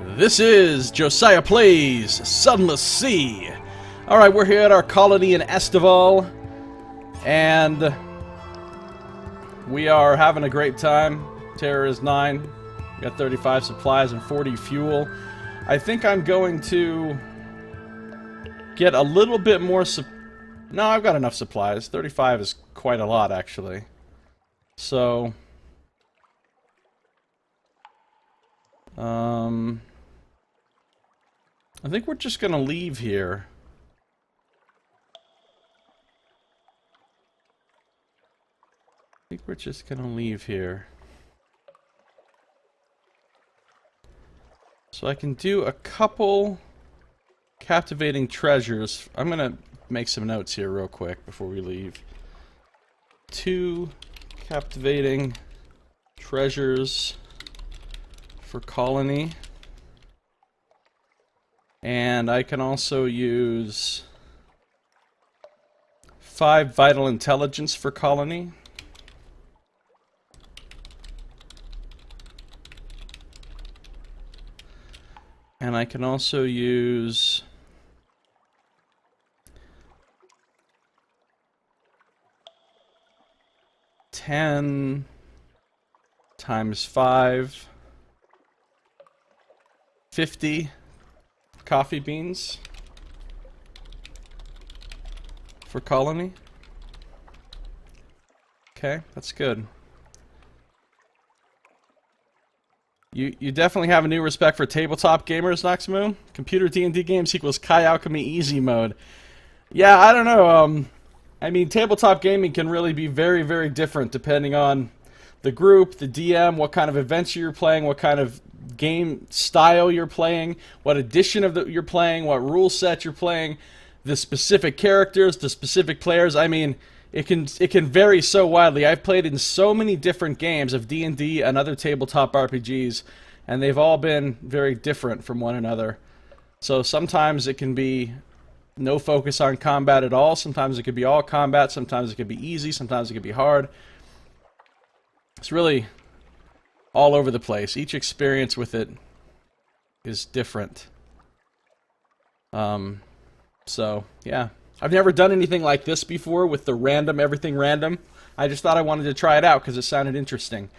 This is Josiah Plays Sunless Sea. Alright, we're here at our colony in Estival, and we are having a great time. Terror is 9. We got 35 supplies and 40 fuel. I think I'm going to get a little bit more No, I've got enough supplies. 35 is quite a lot, actually. So I think we're just gonna leave here. So I can do a couple captivating treasures. I'm gonna make some notes here real quick before we leave. 2 captivating treasures for colony. And I can also use 5 vital intelligence for colony. And I can also use 10 times 5, 50 coffee beans for colony. Okay, that's good. You definitely have a new respect for tabletop gamers, Noxmoo. Computer D&D games equals Kai Alchemy easy mode. Yeah, I don't know. I mean, tabletop gaming can really be very, very different depending on the group, the DM, what kind of adventure you're playing, what kind of game style you're playing, what edition of you're playing, what rule set you're playing, the specific characters, the specific players. I mean, it can vary so widely. I've played in so many different games of D&D and other tabletop RPGs, and they've all been very different from one another. So sometimes it can be no focus on combat at all. Sometimes it could be all combat. Sometimes it could be easy. Sometimes it could be hard. It's really all over the place. Each experience with it is different. So, yeah. I've never done anything like this before with the random, everything random. I just thought I wanted to try it out because it sounded interesting.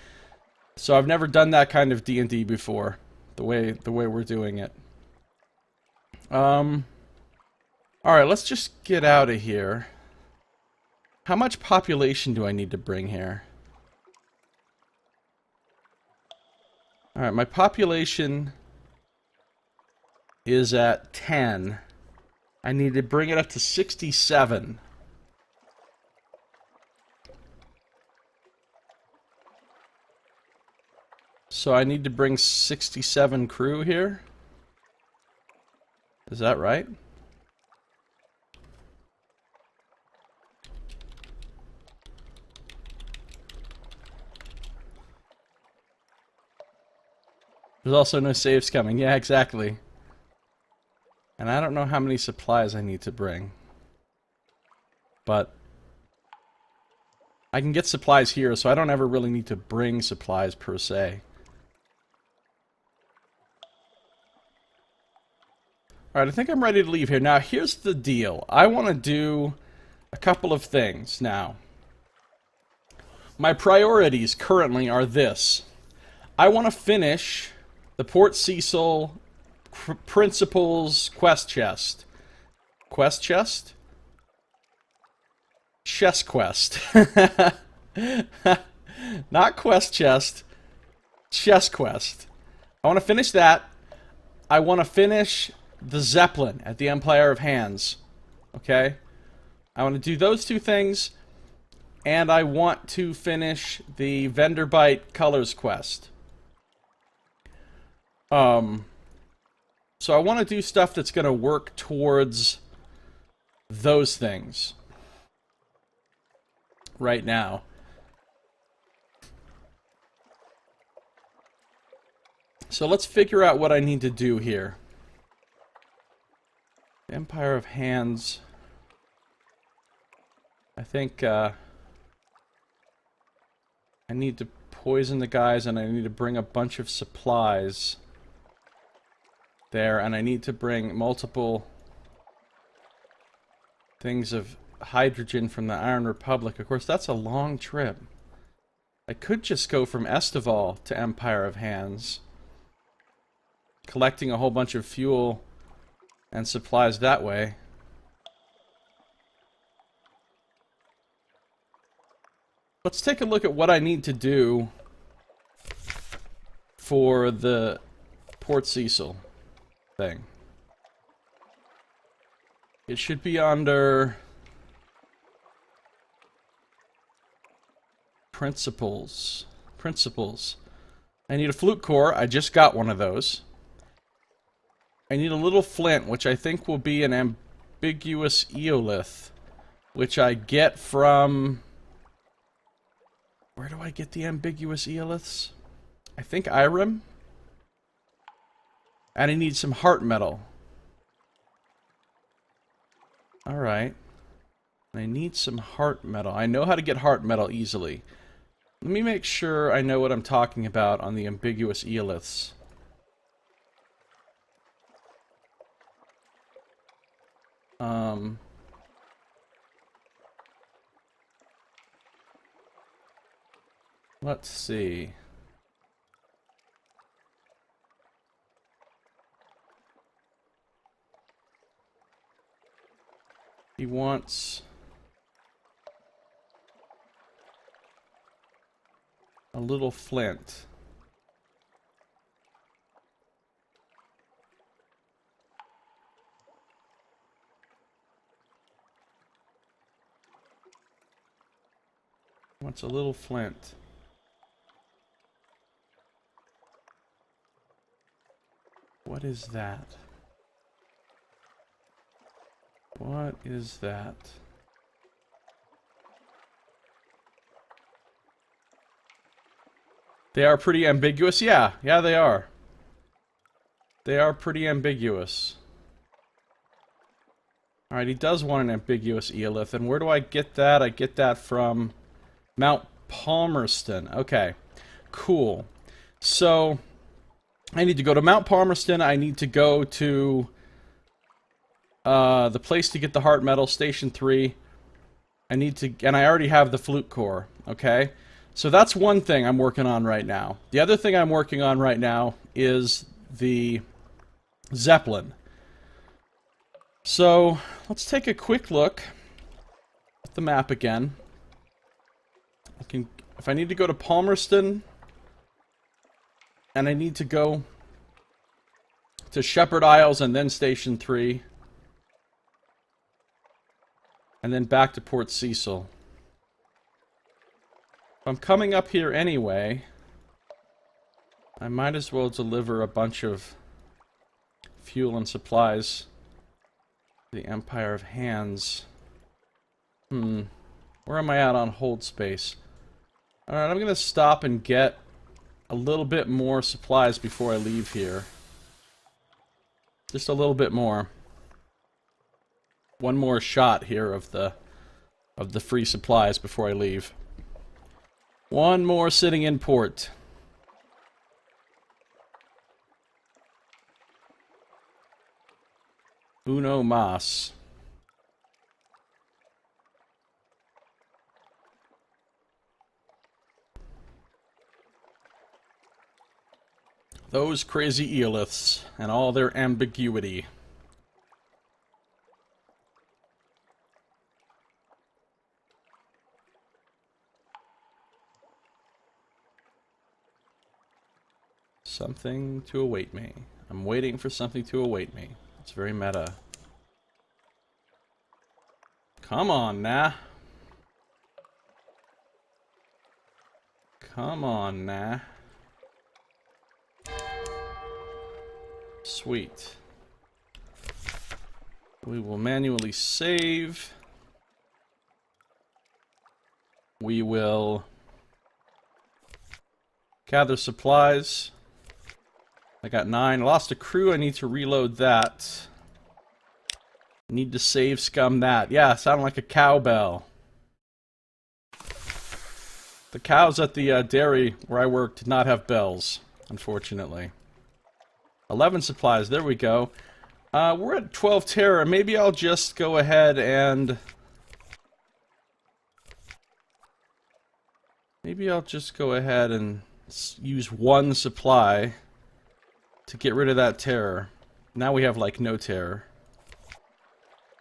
So I've never done that kind of D&D before, the way we're doing it. Alright, let's just get out of here. How much population do I need to bring here? Alright, my population is at 10. I need to bring it up to 67. So I need to bring 67 crew here. Is that right? There's also no saves coming. Yeah, exactly. And I don't know how many supplies I need to bring. But I can get supplies here, so I don't ever really need to bring supplies per se. Alright, I think I'm ready to leave here. Now, here's the deal. I want to do a couple of things now. My priorities currently are this. I want to finish the Port Cecil Principles Quest Chest. Quest Chest? Chest Quest. Not Quest Chest. Chest Quest. I want to finish that. I want to finish the Zeppelin at the Empire of Hands. Okay? I want to do those 2 things. And I want to finish the Venderbite Colors Quest. So I want to do stuff that's going to work towards those things right now. So let's figure out what I need to do here. Empire of Hands. I think I need to poison the guys and I need to bring a bunch of supplies. there, and I need to bring multiple things of hydrogen from the Iron Republic. Of course, that's a long trip. I could just go from Estival to Empire of Hands, collecting a whole bunch of fuel and supplies that way. Let's take a look at what I need to do for the Port Cecil thing. It should be under Principles. I need a flute core. I just got one of those. I need a little flint, which I think will be an ambiguous eolith, which I get from... Where do I get the ambiguous eoliths? I think Irem. And I need some heart metal. Alright. I need some heart metal. I know how to get heart metal easily. Let me make sure I know what I'm talking about on the ambiguous eoliths. Let's see. He wants a little flint. Wants a little flint. What is that? What is that? They are pretty ambiguous? Yeah, they are. They are pretty ambiguous. Alright, he does want an ambiguous eolith, and where do I get that? I get that from Mount Palmerston. Okay, cool. So, I need to go to Mount Palmerston, I need to go to the place to get the heart metal, Station 3. I need to, and I already have the flute core, okay? So that's one thing I'm working on right now. The other thing I'm working on right now is the Zeppelin. So, let's take a quick look at the map again. If I need to go to Palmerston, and I need to go to Shepherd Isles and then Station 3, and then back to Port Cecil. If I'm coming up here anyway, I might as well deliver a bunch of fuel and supplies to the Empire of Hands. Where am I at on hold space? Alright, I'm gonna stop and get a little bit more supplies before I leave here. Just a little bit more. One more shot here of the free supplies before I leave. One more sitting in port. Uno mas. Those crazy eoliths and all their ambiguity. Something to await me. I'm waiting for something to await me. It's very meta. Come on, nah. Come on, nah. Sweet. We will manually save. We will gather supplies. I got 9. Lost a crew. I need to reload that. Need to save scum that. Yeah, sounded like a cowbell. The cows at the dairy where I work did not have bells, unfortunately. 11 supplies. There we go. We're at 12 terror. Maybe I'll just go ahead and... use one supply to get rid of that terror. Now we have, like, no terror.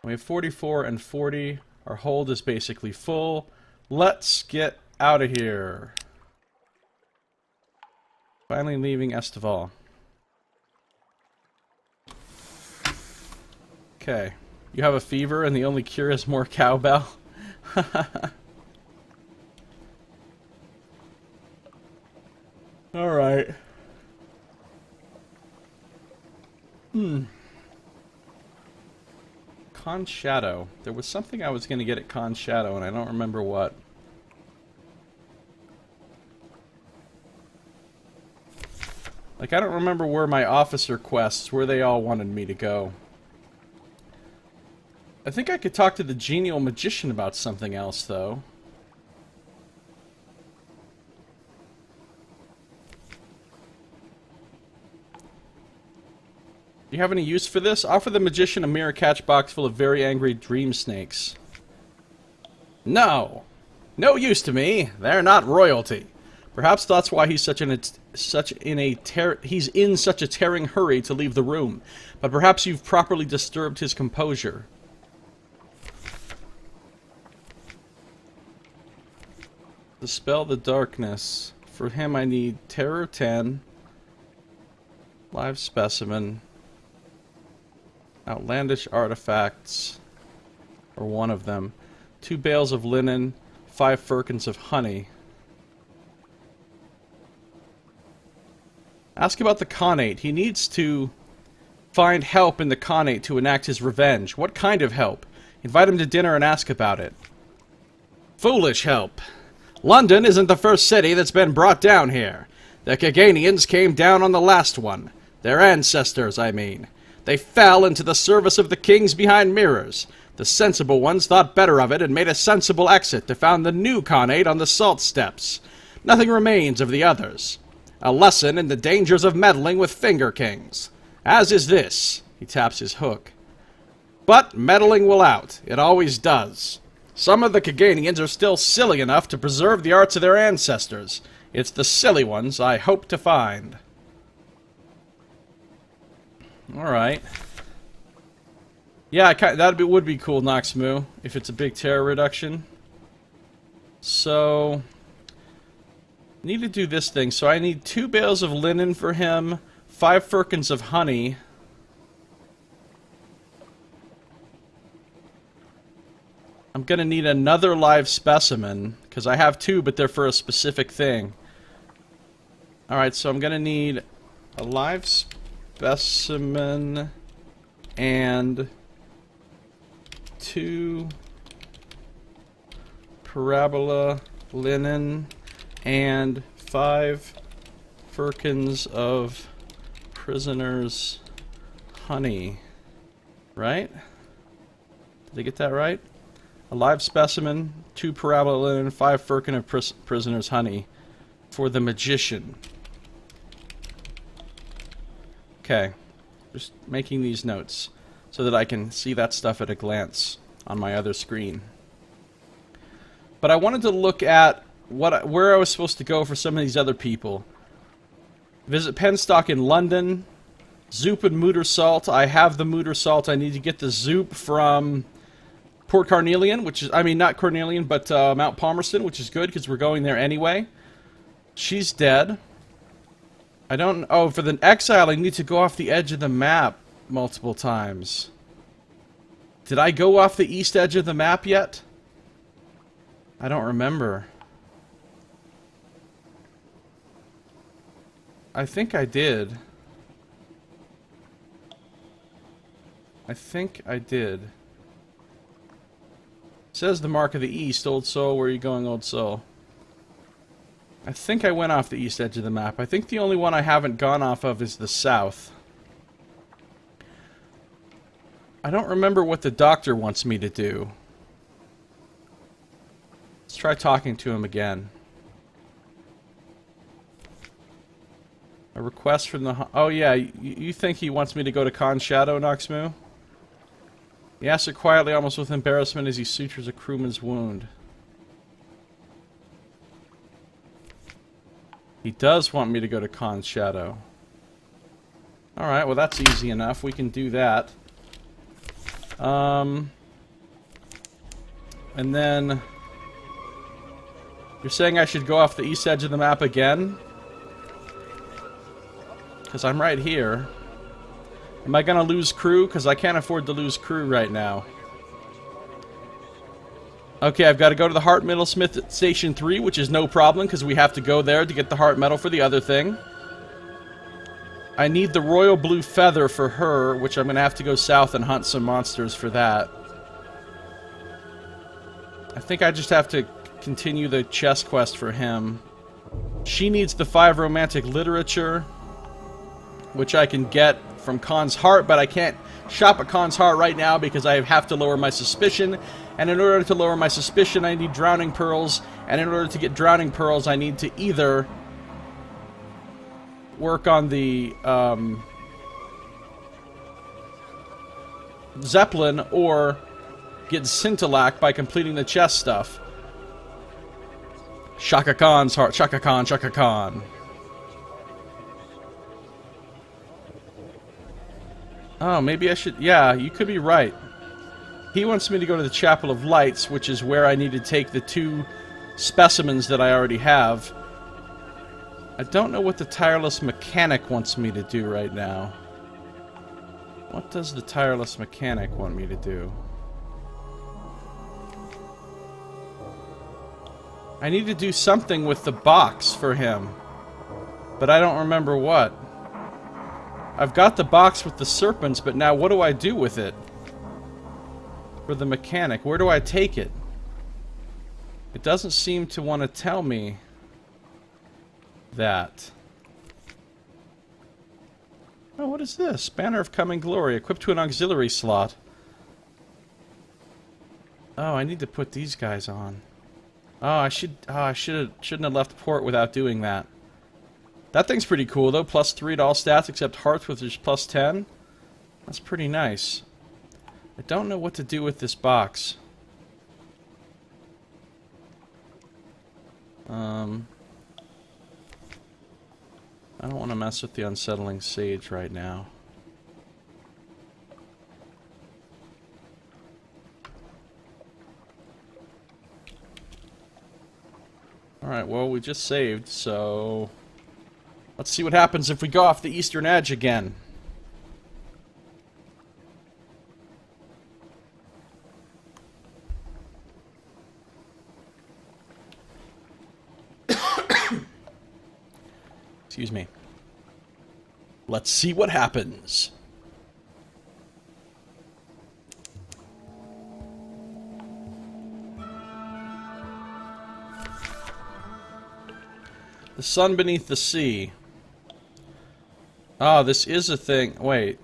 We have 44 and 40. Our hold is basically full. Let's get out of here. Finally leaving Estival. Okay. You have a fever and the only cure is more cowbell? Alright. Con Shadow. There was something I was going to get at Con Shadow and I don't remember what. Like, I don't remember where my officer quests, where they all wanted me to go. I think I could talk to the genial magician about something else, though. Do you have any use for this? Offer the magician a mirror catch box full of very angry dream snakes. No! No use to me. They're not royalty. Perhaps that's why he's in such a tearing hurry to leave the room. But perhaps you've properly disturbed his composure. Dispel the darkness. For him I need Terror 10, Live Specimen, Outlandish Artifacts, or one of them, 2 bales of linen, 5 firkins of honey. Ask about the Khanate. He needs to find help in the Khanate to enact his revenge. What kind of help? Invite him to dinner and ask about it. Foolish help. London isn't the first city that's been brought down here. The Caganians came down on the last one. Their ancestors, I mean. They fell into the service of the kings behind mirrors. The sensible ones thought better of it and made a sensible exit to found the new Khanate on the salt steppes. Nothing remains of the others. A lesson in the dangers of meddling with finger kings. As is this. He taps his hook. But meddling will out. It always does. Some of the Caganians are still silly enough to preserve the arts of their ancestors. It's the silly ones I hope to find. Alright. Yeah, would be cool, Noxmoo, if it's a big terror reduction. So... need to do this thing. So I need 2 bales of linen for him, 5 firkins of honey. I'm gonna need another live specimen, because I have 2, but they're for a specific thing. Alright, so I'm gonna need a live specimen and 2 parabola linen and 5 firkins of prisoner's honey. Right? Did I get that right? A live specimen, 2 parabola linen, 5 firkin of prisoner's honey for the magician. Okay. Just making these notes so that I can see that stuff at a glance on my other screen. But I wanted to look at where I was supposed to go for some of these other people. Visit Penstock in London. Zoop and Mootersalt. I have the Mootersalt. I need to get the Zoop from Port Carnelian, which is, I mean, not Carnelian, but Mount Palmerston, which is good because we're going there anyway. She's dead. I don't... oh, for the Exile, I need to go off the edge of the map multiple times. Did I go off the east edge of the map yet? I don't remember. I think I did. I think I did. It says the Mark of the East, Old Soul. Where are you going, Old Soul? I think I went off the east edge of the map. I think the only one I haven't gone off of is the south. I don't remember what the doctor wants me to do. Let's try talking to him again. A request from the... Oh, yeah, you think he wants me to go to Khan's Shadow, Noxmoo? He asks it quietly, almost with embarrassment, as he sutures a crewman's wound. He does want me to go to Khan's Shadow. Alright, well that's easy enough. We can do that. And then... You're saying I should go off the east edge of the map again? Because I'm right here. Am I going to lose crew? Because I can't afford to lose crew right now. Okay, I've got to go to the Heart Metalsmith at Station 3, which is no problem, because we have to go there to get the Heart Metal for the other thing. I need the Royal Blue Feather for her, which I'm going to have to go south and hunt some monsters for that. I think I just have to continue the chest quest for him. She needs the 5 romantic literature, which I can get from Khan's Heart, but I can't shop at Khan's Heart right now because I have to lower my suspicion, and in order to lower my suspicion I need Drowning Pearls, and in order to get Drowning Pearls I need to either work on the Zeppelin or get Scintillac by completing the chest stuff. Shaka Khan's Heart. Shaka Khan, Shaka Khan. Oh, maybe I should... Yeah, you could be right. He wants me to go to the Chapel of Lights, which is where I need to take the 2 specimens that I already have. I don't know what the Tireless Mechanic wants me to do right now. What does the Tireless Mechanic want me to do? I need to do something with the box for him. But I don't remember what. I've got the box with the serpents, but now what do I do with it? For the mechanic, where do I take it? It doesn't seem to want to tell me that. Oh, what is this? Banner of Coming Glory, equipped to an auxiliary slot. Oh, I need to put these guys on. Oh, I shouldn't have left port without doing that. That thing's pretty cool, though. +3 to all stats except hearts, which is +10. That's pretty nice. I don't know what to do with this box. I don't want to mess with the Unsettling Sage right now. Alright, well, we just saved, so... Let's see what happens if we go off the eastern edge again. Excuse me. Let's see what happens. The sun beneath the sea. Oh, this is a thing. Wait.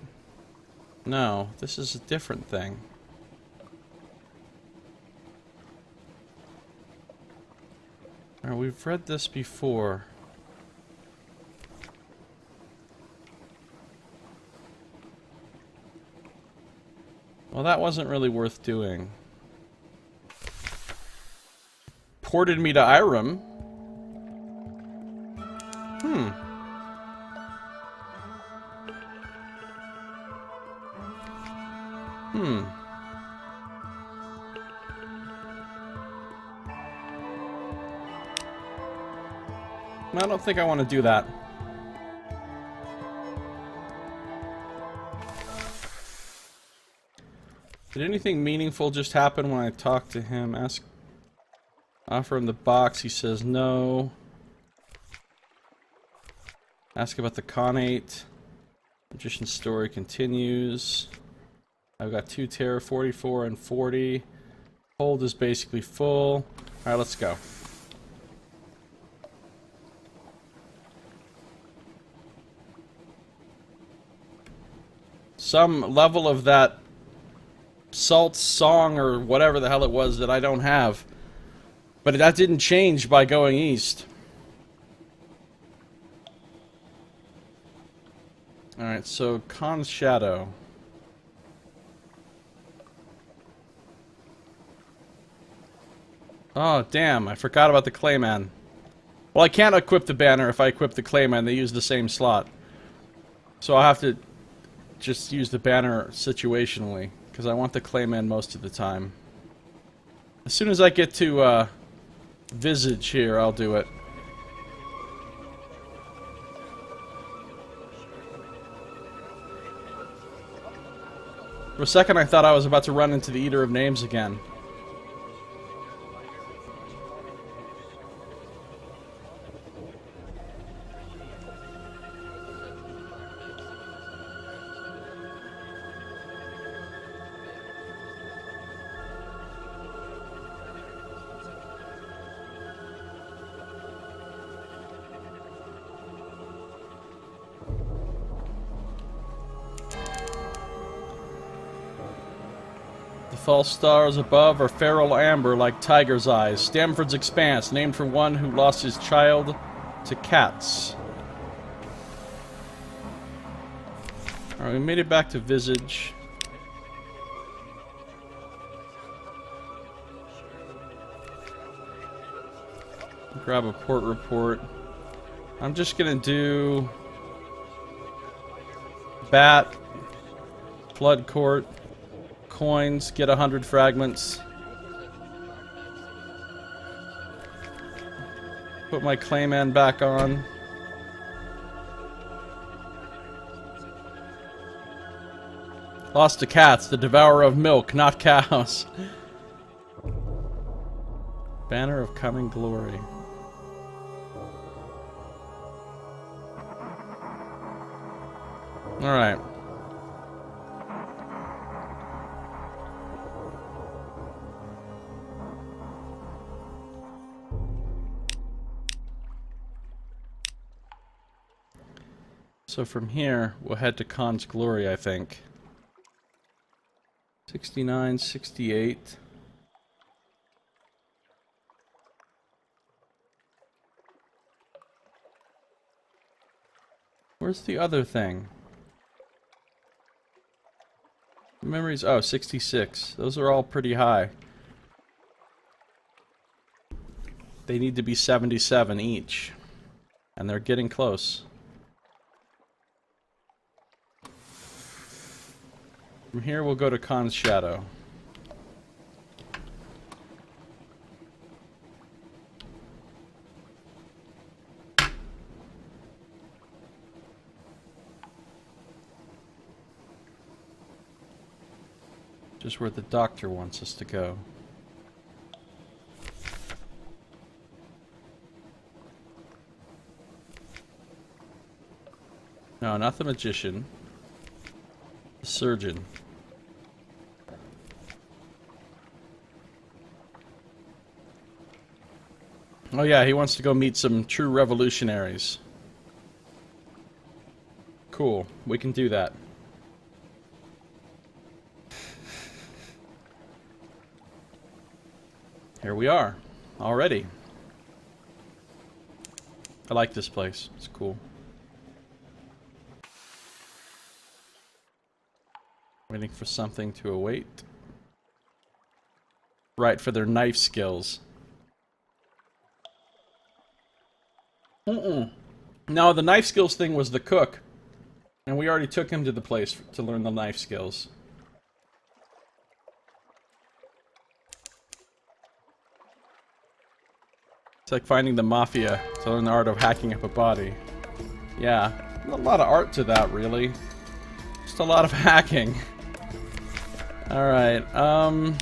No, this is a different thing. Alright, we've read this before. Well, that wasn't really worth doing. Ported me to Irem. I don't think I want to do that. Did anything meaningful just happen when I talked to him? Offer him the box. He says no. Ask about the Khanate. Magician's story continues. I've got 2 terror, 44 and 40. Hold is basically full. Alright, let's go. Some level of that Salt song or whatever the hell it was that I don't have. But that didn't change by going east. Alright, so Khan's Shadow. Oh, damn, I forgot about the Clayman. Well, I can't equip the banner if I equip the Clayman. They use the same slot. So I'll have to just use the banner situationally, because I want the Clayman most of the time. As soon as I get to Visage here, I'll do it. For a second I thought I was about to run into the Eater of Names again. False stars above are feral amber like tiger's eyes. Stamford's Expanse, named for one who lost his child to cats. Alright, we made it back to Visage. Grab a port report. I'm just gonna do Bat, Flood Court, coins, get 100 fragments. Put my Clayman back on. Lost to cats, the devourer of milk, not cows. Banner of coming glory. Alright. So from here, we'll head to Khan's Glory, I think. 69, 68. Where's the other thing? Memories, oh, 66. Those are all pretty high. They need to be 77 each. And they're getting close. From here, we'll go to Khan's Shadow. Just where the doctor wants us to go. No, not the magician. The surgeon. Oh yeah, he wants to go meet some true revolutionaries. Cool, we can do that. Here we are, already. I like this place, it's cool. Waiting for something to await. Right, for their knife skills. No, the knife skills thing was the cook. And we already took him to the place to learn the knife skills. It's like finding the mafia to learn the art of hacking up a body. Yeah, not a lot of art to that, really. Just a lot of hacking. Alright, on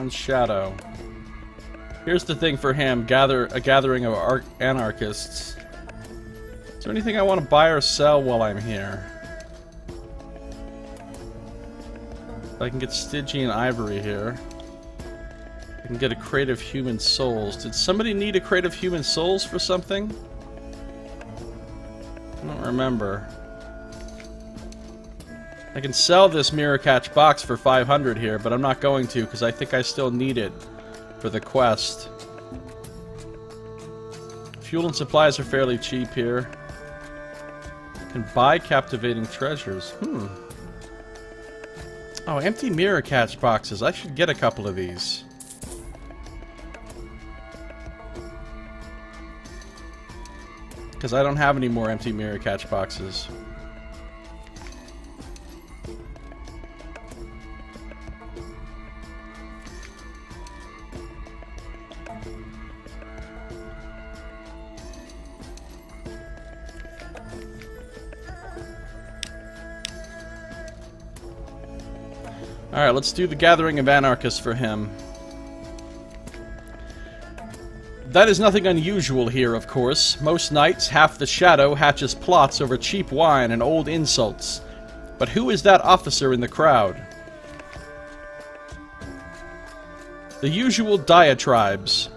Shadow. Here's the thing for him, a gathering of anarchists. Is there anything I want to buy or sell while I'm here? I can get Stygian Ivory here. I can get a crate of human souls. Did somebody need a crate of human souls for something? I don't remember. I can sell this Mirror Catch box for 500 here, but I'm not going to because I think I still need it for the quest. Fuel and supplies are fairly cheap here. Can buy captivating treasures. Oh, empty mirror catch boxes. I should get a couple of these. Because I don't have any more empty mirror catch boxes. Alright, let's do the Gathering of Anarchists for him. That is nothing unusual here, of course. Most nights, half the shadow hatches plots over cheap wine and old insults. But who is that officer in the crowd? The usual diatribes.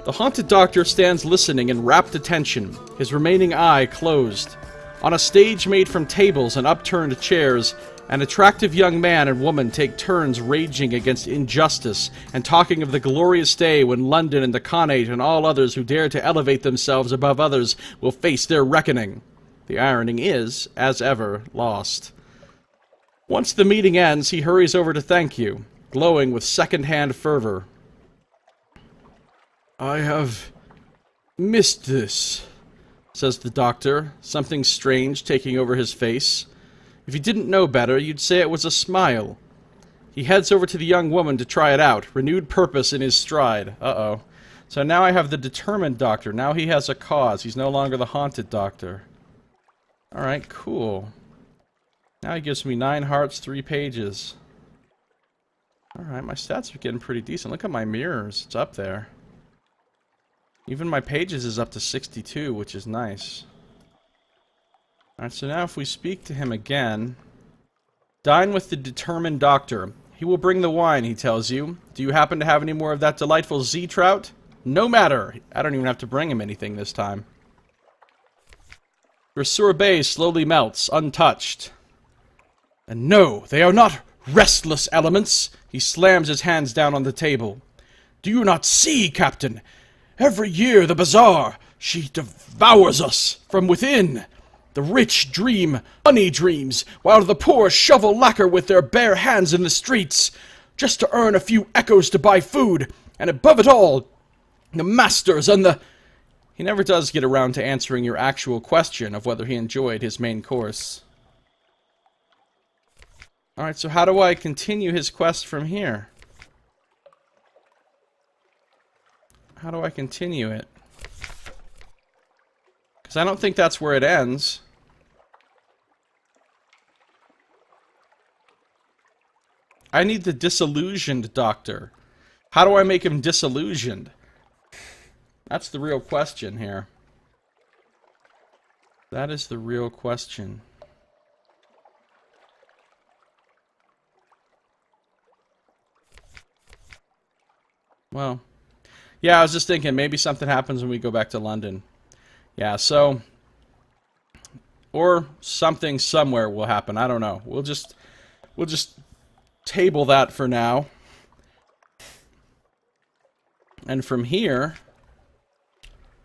The haunted doctor stands listening in rapt attention, his remaining eye closed. On a stage made from tables and upturned chairs, an attractive young man and woman take turns raging against injustice and talking of the glorious day when London and the Connate and all others who dare to elevate themselves above others will face their reckoning. The irony is, as ever, lost. Once the meeting ends, he hurries over to thank you, glowing with second-hand fervor. I have missed this, says the doctor, something strange taking over his face. If you didn't know better, you'd say it was a smile. He heads over to the young woman to try it out, renewed purpose in his stride. Uh-oh. So now I have the determined doctor. Now he has a cause. He's no longer the haunted doctor. Alright, cool. Now he gives me 9 hearts, 3 pages. Alright, my stats are getting pretty decent. Look at my mirrors. It's up there. Even my pages is up to 62, which is nice. Alright, so now if we speak to him again... Dine with the determined doctor. He will bring the wine, he tells you. Do you happen to have any more of that delightful Z trout? No matter! I don't even have to bring him anything this time. Your sorbet slowly melts, untouched. And no, they are not restless elements! He slams his hands down on the table. Do you not see, Captain? Every year the bazaar, she devours us from within. The rich dream money dreams, while the poor shovel lacquer with their bare hands in the streets, just to earn a few echoes to buy food, and above it all, the masters and the... He never does get around to answering your actual question of whether he enjoyed his main course. Alright, so how do I continue his quest from here? How do I continue it? Because I don't think that's where it ends. I need the disillusioned doctor. How do I make him disillusioned? That's the real question here. That is the real question. Well, yeah, I was just thinking maybe something happens when we go back to London. Yeah, so... Or something somewhere will happen. I don't know. We'll just table that for now. And from here,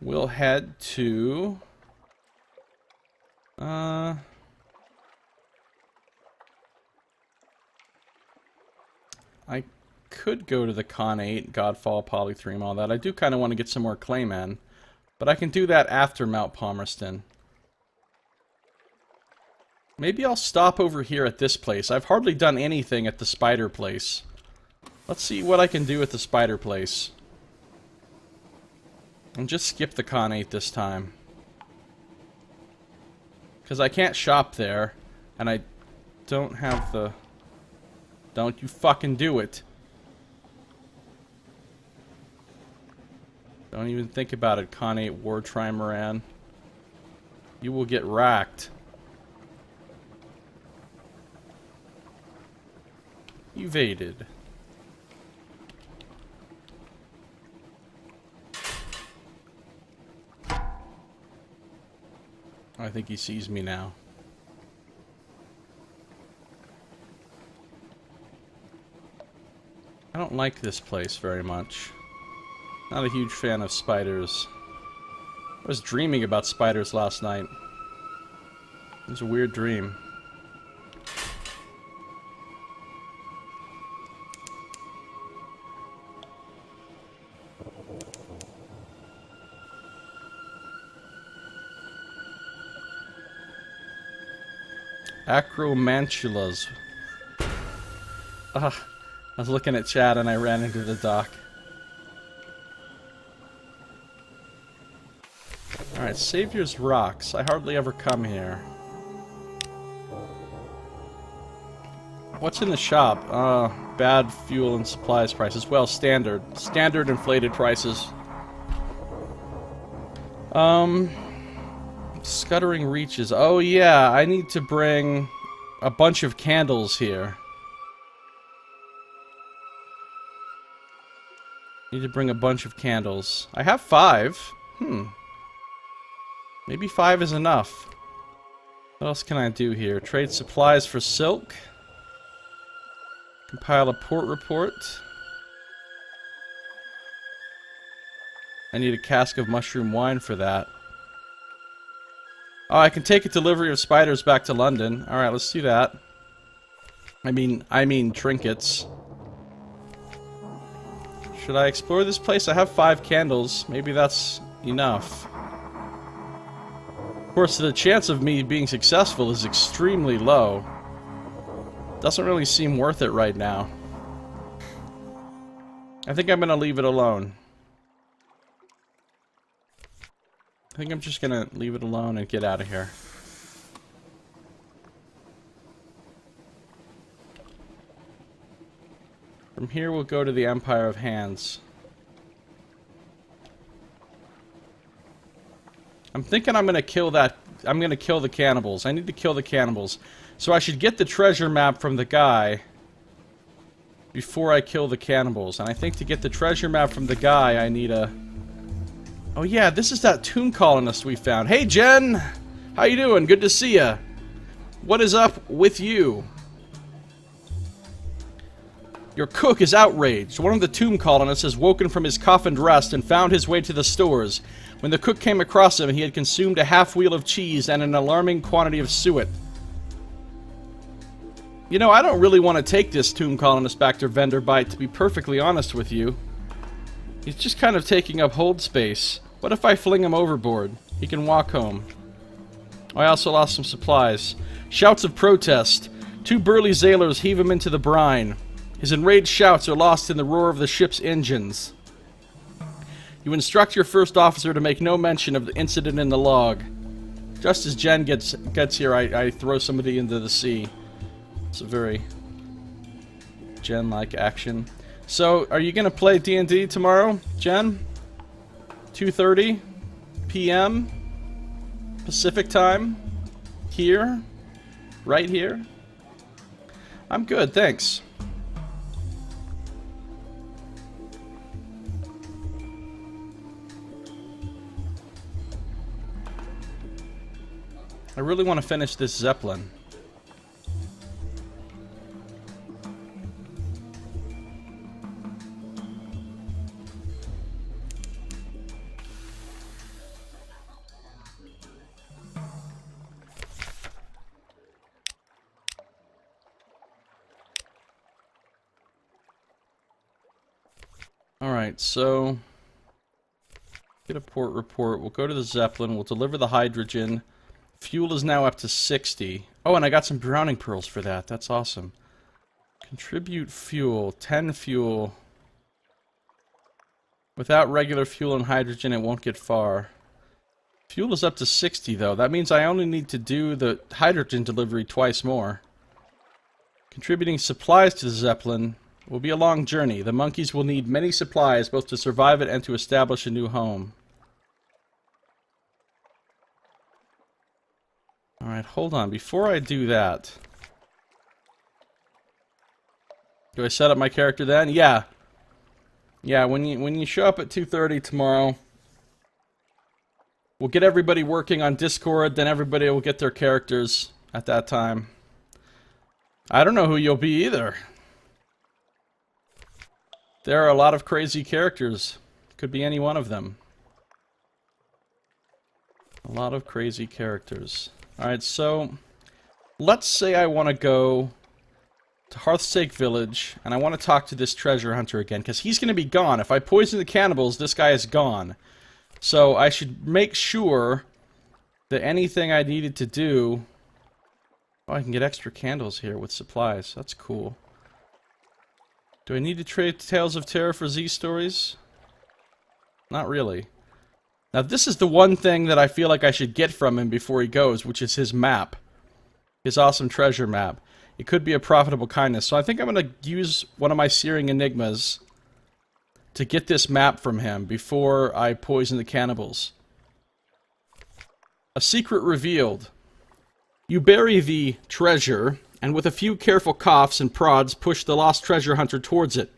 we'll head to... I could go to the Con 8, Godfall, Polythreme, all that. I do kind of want to get some more Clayman. But I can do that after Mount Palmerston. Maybe I'll stop over here at this place. I've hardly done anything at the spider place. Let's see what I can do at the spider place. And just skip the Con 8 this time. Because I can't shop there. And I don't have the... Don't you fucking do it. Don't even think about it, Con 8 War Trimaran. You will get racked. Evaded. I think he sees me now. I don't like this place very much. Not a huge fan of spiders. I was dreaming about spiders last night. It was a weird dream. Acromantulas. I was looking at chat and I ran into the dock. Alright, Savior's Rocks. I hardly ever come here. What's in the shop? Bad fuel and supplies prices. Well, standard. Standard inflated prices. Scuttering Reaches. Oh yeah, I need to bring a bunch of candles here. Need to bring a bunch of candles. I have 5. Maybe 5 is enough. What else can I do here? Trade supplies for silk. Compile a port report. I need a cask of mushroom wine for that. Oh, I can take a delivery of spiders back to London. Alright, let's do that. I mean trinkets. Should I explore this place? I have 5 candles. Maybe that's enough. Of course, the chance of me being successful is extremely low. Doesn't really seem worth it right now. I think I'm gonna leave it alone. I think I'm just gonna leave it alone and get out of here. From here we'll go to the Empire of Hands. I'm thinking I'm gonna kill that. I'm gonna kill the cannibals. I need to kill the cannibals. So I should get the treasure map from the guy before I kill the cannibals. And I think to get the treasure map from the guy, I need a... Oh yeah, this is that tomb colonist we found. Hey Jen! How you doing? Good to see ya. What is up with you? Your cook is outraged. One of the tomb colonists has woken from his coffined rest and found his way to the stores. When the cook came across him, he had consumed a half-wheel of cheese and an alarming quantity of suet. You know, I don't really want to take this tomb colonist back to Venderbite, to be perfectly honest with you. He's just kind of taking up hold space. What if I fling him overboard? He can walk home. I also lost some supplies. Shouts of protest. 2 burly sailors heave him into the brine. His enraged shouts are lost in the roar of the ship's engines. You instruct your first officer to make no mention of the incident in the log. Just as Jen gets here, I throw somebody into the sea. It's a very Jen-like action. So, are you going to play D&D tomorrow, Jen? 2:30 p.m. Pacific time? Here? Right here? I'm good, thanks. I really want to finish this Zeppelin. Alright, so... get a port report. We'll go to the Zeppelin. We'll deliver the hydrogen. Fuel is now up to 60. Oh, and I got some drowning pearls for that. That's awesome. Contribute fuel. 10 fuel. Without regular fuel and hydrogen, it won't get far. Fuel is up to 60, though. That means I only need to do the hydrogen delivery twice more. Contributing supplies to the Zeppelin will be a long journey. The monkeys will need many supplies, both to survive it and to establish a new home. Alright, hold on. Before I do that... do I set up my character then? Yeah. Yeah, when you show up at 2:30 tomorrow, we'll get everybody working on Discord, then everybody will get their characters at that time. I don't know who you'll be either. There are a lot of crazy characters. Could be any one of them. A lot of crazy characters. Alright, so let's say I want to go to Hearthsake Village, and I want to talk to this treasure hunter again, because he's going to be gone. If I poison the cannibals, this guy is gone. So I should make sure that anything I needed to do... Oh, I can get extra candles here with supplies. That's cool. Do I need to trade Tales of Terror for Z stories? Not really. Now this is the one thing that I feel like I should get from him before he goes, which is his map. His awesome treasure map. It could be a profitable kindness. So I think I'm going to use one of my Searing Enigmas to get this map from him before I poison the cannibals. A secret revealed. You bury the treasure, and with a few careful coughs and prods, push the lost treasure hunter towards it.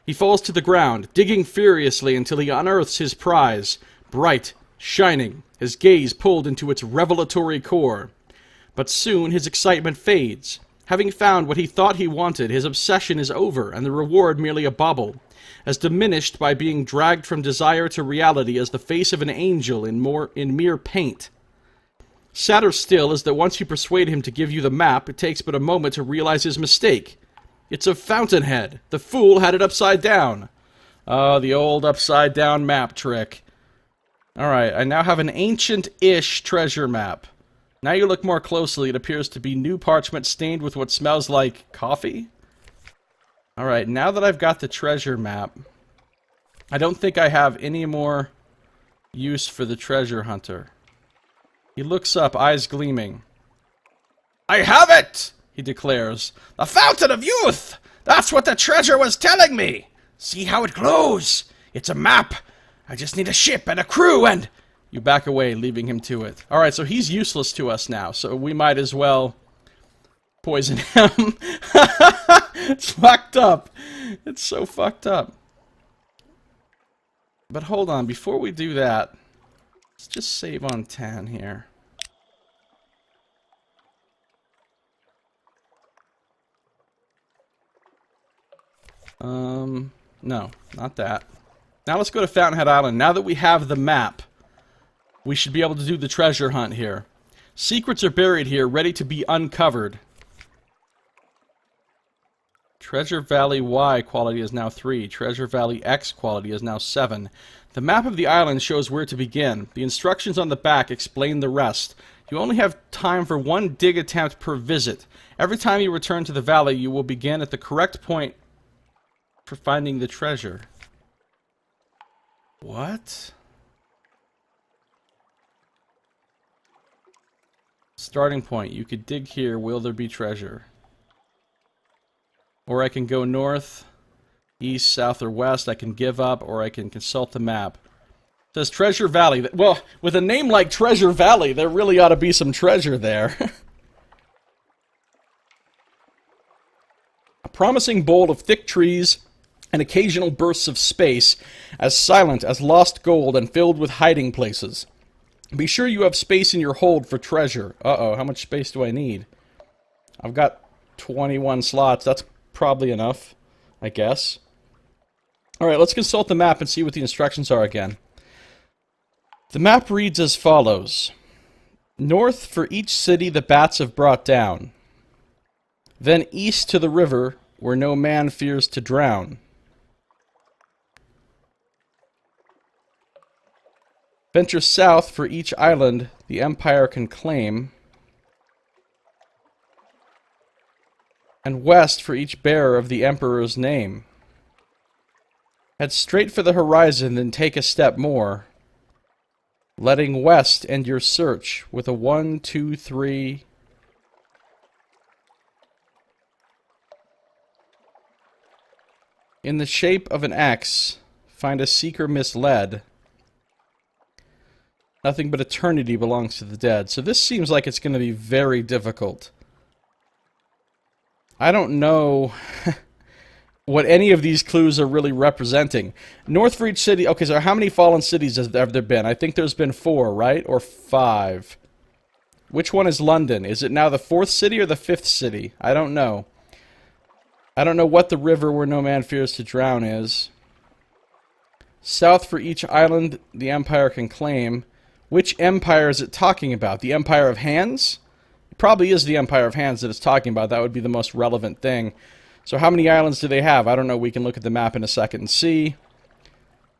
He falls to the ground, digging furiously until he unearths his prize, bright, shining, his gaze pulled into its revelatory core. But soon his excitement fades. Having found what he thought he wanted, his obsession is over, and the reward merely a bauble, as diminished by being dragged from desire to reality as the face of an angel in mere paint. Sadder still is that once you persuade him to give you the map, it takes but a moment to realize his mistake. It's a fountainhead. The fool had it upside down. Oh, the old upside-down map trick. Alright, I now have an ancient-ish treasure map. Now you look more closely, it appears to be new parchment stained with what smells like coffee? Alright, now that I've got the treasure map, I don't think I have any more use for the treasure hunter. He looks up, eyes gleaming. "I have it!" he declares. "The Fountain of Youth! That's what the treasure was telling me! See how it glows? It's a map! I just need a ship and a crew and..." You back away, leaving him to it. Alright, so he's useless to us now, so we might as well poison him. It's fucked up. It's so fucked up. But hold on, before we do that, let's just save on 10 here. No, not that. Now let's go to Fountainhead Island. Now that we have the map, we should be able to do the treasure hunt here. Secrets are buried here, ready to be uncovered. Treasure Valley Y quality is now 3. Treasure Valley X quality is now 7. The map of the island shows where to begin. The instructions on the back explain the rest. You only have time for one dig attempt per visit. Every time you return to the valley, you will begin at the correct point for finding the treasure. What? Starting point. You could dig here. Will there be treasure? Or I can go north, east, south, or west. I can give up, or I can consult the map. It says Treasure Valley. Well, with a name like Treasure Valley, there really ought to be some treasure there. A promising bowl of thick trees and occasional bursts of space, as silent as lost gold and filled with hiding places. Be sure you have space in your hold for treasure. Uh-oh, how much space do I need? I've got 21 slots. That's probably enough, I guess. Alright, let's consult the map and see what the instructions are again. The map reads as follows. North for each city the bats have brought down. Then east to the river, where no man fears to drown. Venture south for each island the empire can claim. And west for each bearer of the emperor's name. Head straight for the horizon, then take a step more, letting west end your search with a 1, 2, 3... In the shape of an X, find a seeker misled. Nothing but eternity belongs to the dead. So this seems like it's going to be very difficult. I don't know what any of these clues are really representing. North for each city... Okay, so how many fallen cities have there been? I think there's been 4, right? Or 5. Which one is London? Is it now the 4th city or the 5th city? I don't know. I don't know what the river where no man fears to drown is. South for each island the empire can claim. Which empire is it talking about? The Empire of Hands? It probably is the Empire of Hands that it's talking about. That would be the most relevant thing. So how many islands do they have? I don't know. We can look at the map in a second and see.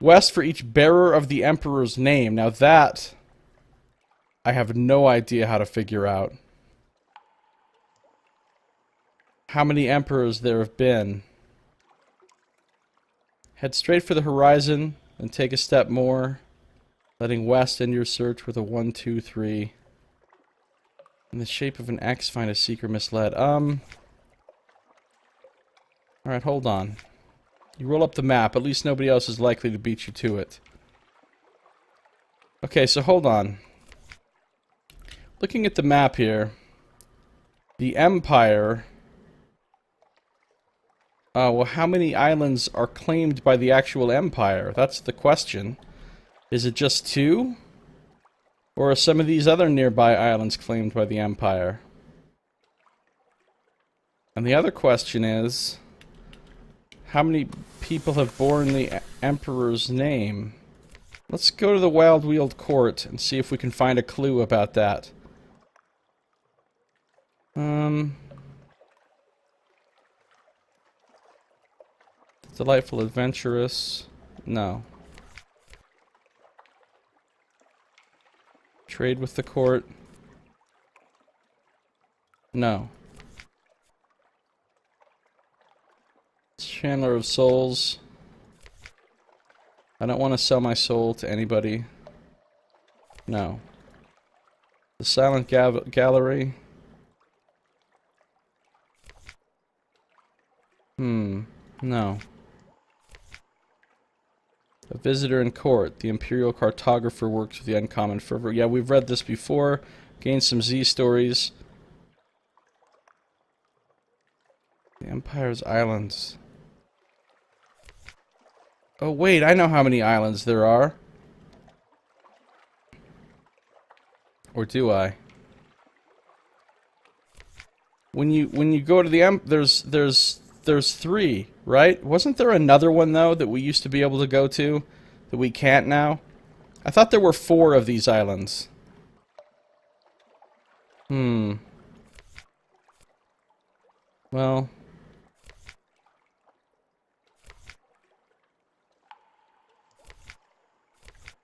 West for each bearer of the Emperor's name. Now that, I have no idea how to figure out. How many emperors there have been. Head straight for the horizon and take a step more. Letting west end your search with a 1, 2, 3. In the shape of an X, find a seeker misled. Alright, hold on. You roll up the map. At least nobody else is likely to beat you to it. Okay, so hold on. Looking at the map here. The Empire... well, how many islands are claimed by the actual Empire? That's the question. Is it just 2? Or are some of these other nearby islands claimed by the Empire? And the other question is... how many people have borne the Emperor's name? Let's go to the Wild Weald Court and see if we can find a clue about that. Delightful Adventurous. No. Trade with the court. No. Chandler of Souls. I don't want to sell my soul to anybody. No. The Silent Gallery. No. A Visitor in Court. The Imperial Cartographer works with the uncommon fervor. Yeah, we've read this before. Gained some Z stories. The Empire's Islands. Oh wait, I know how many islands there are. Or do I? When you go to the there's 3, right? Wasn't there another one though that we used to be able to go to that we can't now? I thought there were 4 of these islands. Well,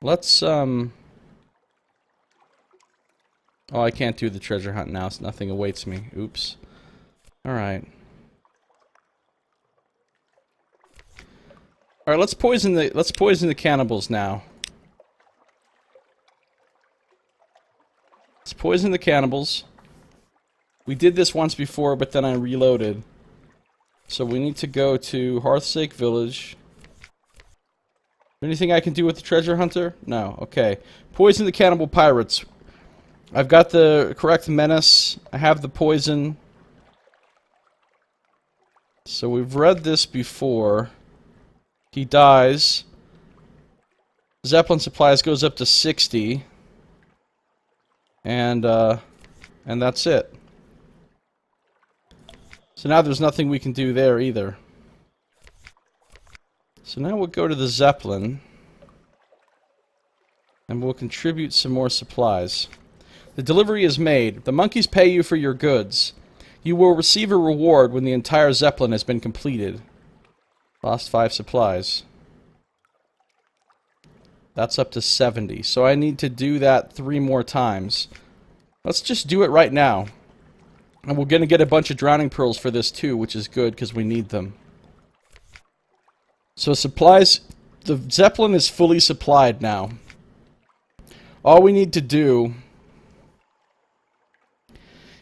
let's oh, I can't do the treasure hunt now, so nothing awaits me. Oops. Alright. Alright, let's poison the cannibals now. Let's poison the cannibals. We did this once before, but then I reloaded. So we need to go to Hearthsake Village. Anything I can do with the treasure hunter? No. Okay. Poison the cannibal pirates. I've got the correct menace. I have the poison. So we've read this before. He dies. Zeppelin supplies goes up to 60. And that's it. So now there's nothing we can do there either. So now we'll go to the Zeppelin. And we'll contribute some more supplies. The delivery is made. The monkeys pay you for your goods. You will receive a reward when the entire Zeppelin has been completed. Lost 5 supplies. That's up to 70. So I need to do that 3 more times. Let's just do it right now. And we're going to get a bunch of drowning pearls for this too, which is good because we need them. So supplies... the Zeppelin is fully supplied now. All we need to do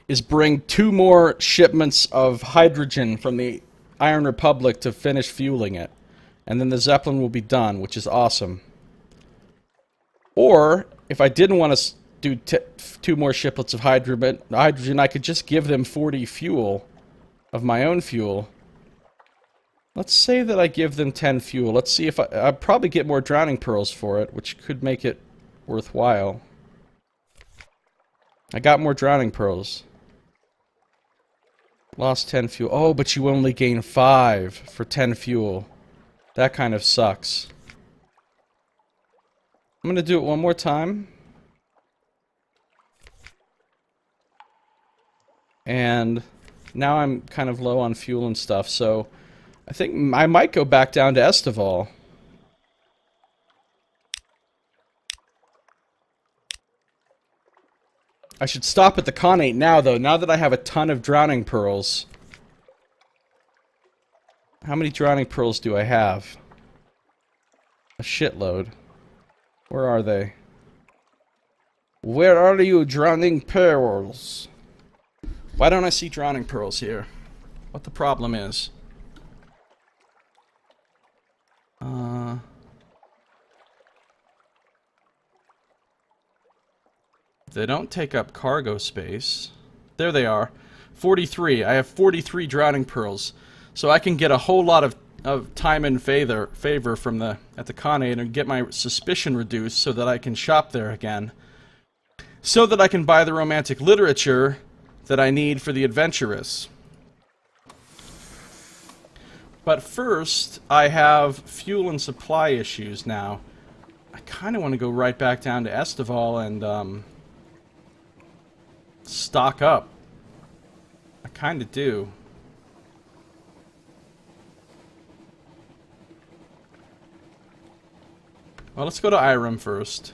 is bring 2 more shipments of hydrogen from the Iron Republic to finish fueling it. And then the Zeppelin will be done, which is awesome. Or, if I didn't want to do 2 more shiplets of hydrogen, I could just give them 40 fuel of my own fuel. Let's say that I give them 10 fuel. Let's see if I'll probably get more drowning pearls for it, which could make it worthwhile. I got more drowning pearls. Lost 10 fuel. Oh, but you only gain 5 for 10 fuel. That kind of sucks. I'm gonna do it one more time. And now I'm kind of low on fuel and stuff, so I think I might go back down to Estival. I should stop at the Connate now, though, now that I have a ton of drowning pearls. How many drowning pearls do I have? A shitload. Where are they? Where are you, drowning pearls? Why don't I see drowning pearls here? What the problem is? They don't take up cargo space. There they are. 43. I have 43 drowning pearls. So I can get a whole lot of time and favor from at the Connate and get my suspicion reduced so that I can shop there again. So that I can buy the romantic literature that I need for the adventurous. But first, I have fuel and supply issues now. I kind of want to go right back down to Estival and stock up. I kind of do. Well, let's go to Irem first.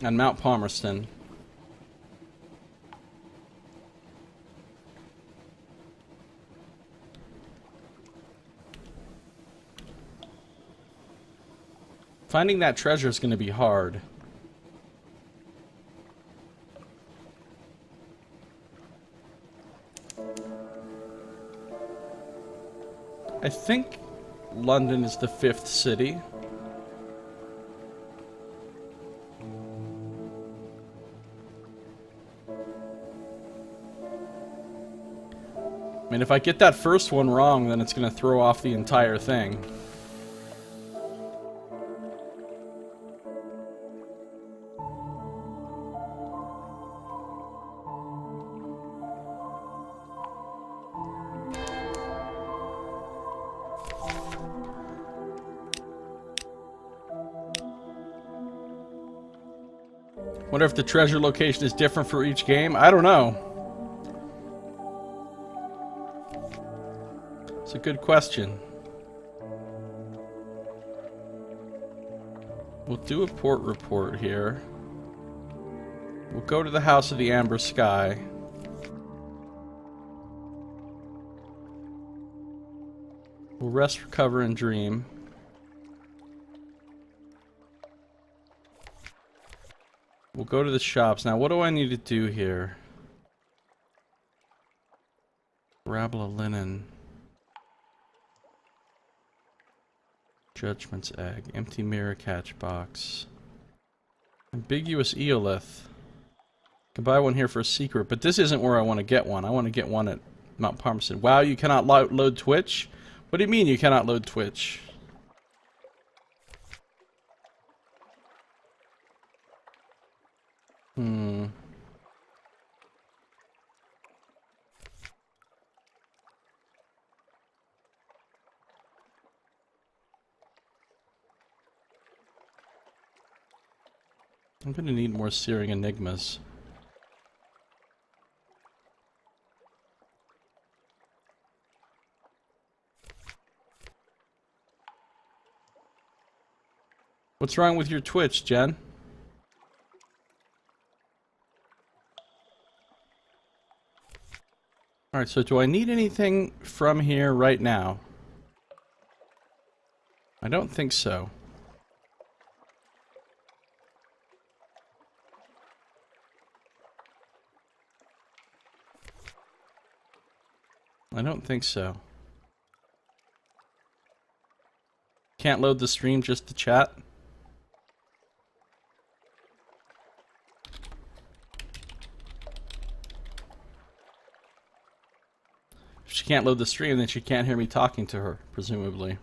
And Mount Palmerston. Finding that treasure is going to be hard. I think London is the 5th city. I mean, if I get that first one wrong, then it's going to throw off the entire thing. Wonder if the treasure location is different for each game? I don't know. It's a good question. We'll do a port report here. We'll go to the House of the Amber Sky. We'll rest, recover, and dream. We'll go to the shops. Now, what do I need to do here? Rabla linen. Judgment's egg. Empty mirror catch box. Ambiguous eolith. Can buy one here for a secret, but this isn't where I want to get one. I want to get one at Mount Palmerston. Wow, you cannot load Twitch? What do you mean you cannot load Twitch? I'm gonna need more Searing Enigmas. What's wrong with your Twitch, Jen? Alright, so do I need anything from here right now? I don't think so. I don't think so. Can't load the stream, just the chat? If she can't load the stream, then she can't hear me talking to her, presumably.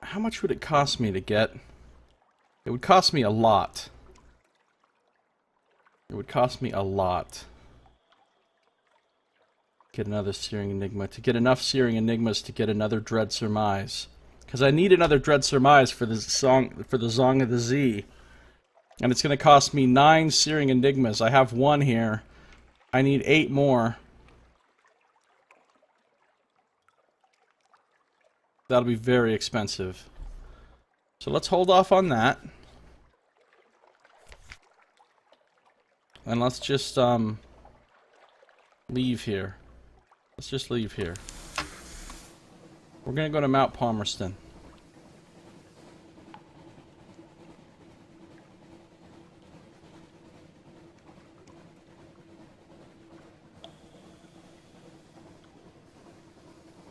How much would it cost me to get? It would cost me a lot. It would cost me a lot. Get another Searing Enigma. To get enough Searing Enigmas to get another Dread Surmise. Because I need another Dread Surmise for the Song of the Z. And it's going to cost me 9 Searing Enigmas. I have 1 here. I need 8 more. That'll be very expensive. So let's hold off on that. And let's just leave here. Let's just leave here. We're going to go to Mount Palmerston.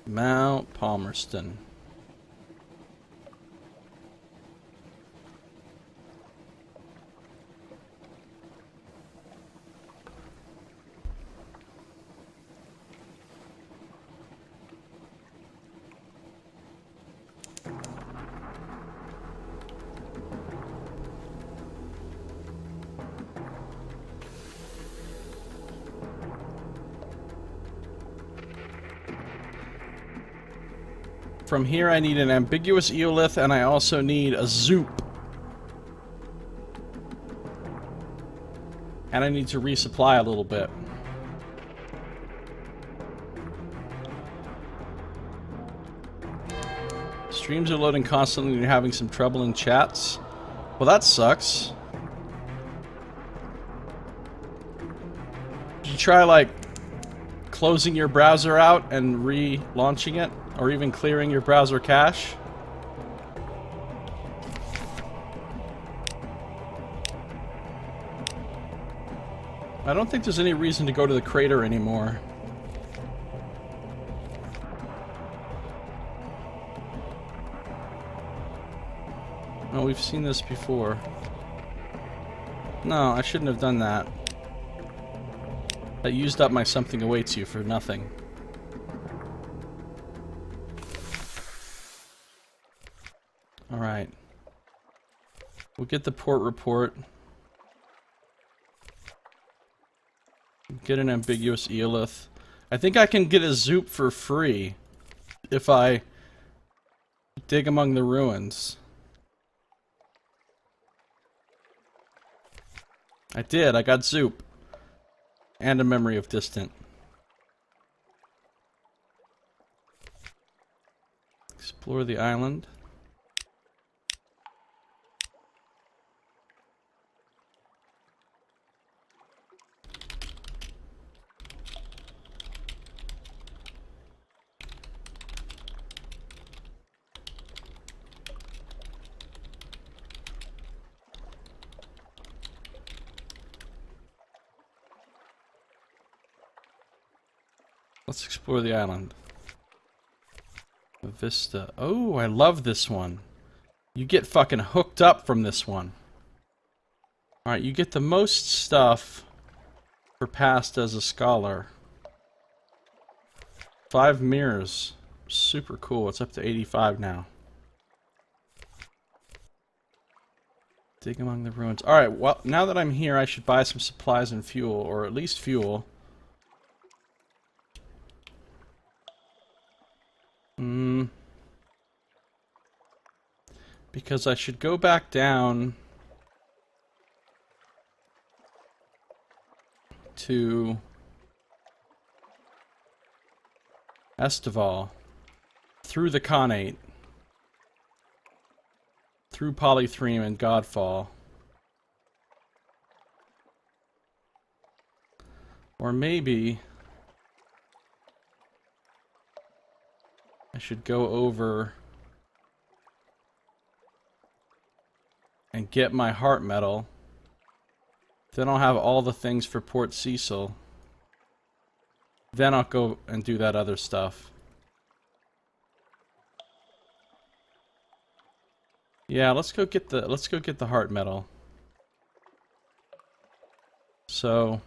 Mount Palmerston. From here I need an ambiguous eolith, and I also need a zoop. And I need to resupply a little bit. Streams are loading constantly and you're having some trouble in chats. Well, that sucks. Did you try, like, closing your browser out and relaunching it? Or even clearing your browser cache? I don't think there's any reason to go to the crater anymore. Oh, we've seen this before. No, I shouldn't have done that. I used up my something awaits you for nothing. Alright. We'll get the port report. Get an ambiguous eolith. I think I can get a zoop for free if I dig among the ruins. I did, I got zoop. And a memory of distant. Explore the island. Let's explore the island. A vista. Oh, I love this one. You get fucking hooked up from this one. Alright, you get the most stuff for past as a scholar. 5 mirrors. Super cool. It's up to 85 now. Dig among the ruins. Alright, well, now that I'm here, I should buy some supplies and fuel, or at least fuel. Because I should go back down to Estival through the Khanate, through Polythreme and Godfall. Or maybe I should go over and get my heart metal. Then I'll have all the things for Port Cecil. Then I'll go and do that other stuff. Yeah, let's go get the heart metal. So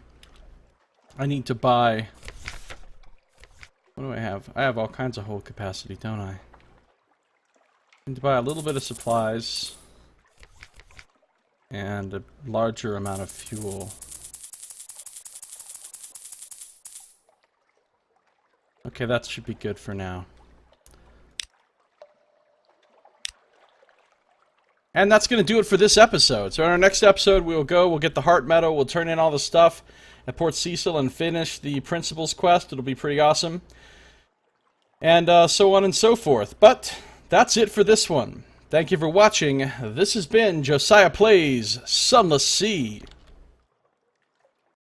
I need to buy. What do I have? I have all kinds of hold capacity, don't I? I need to buy a little bit of supplies and a larger amount of fuel. Okay, that should be good for now. And that's going to do it for this episode. So in our next episode, we'll get the heart medal, we'll turn in all the stuff at Port Cecil and finish the Principal's quest. It'll be pretty awesome. And so on and so forth. But that's it for this one. Thank you for watching. This has been Josiah Plays Sunless Sea.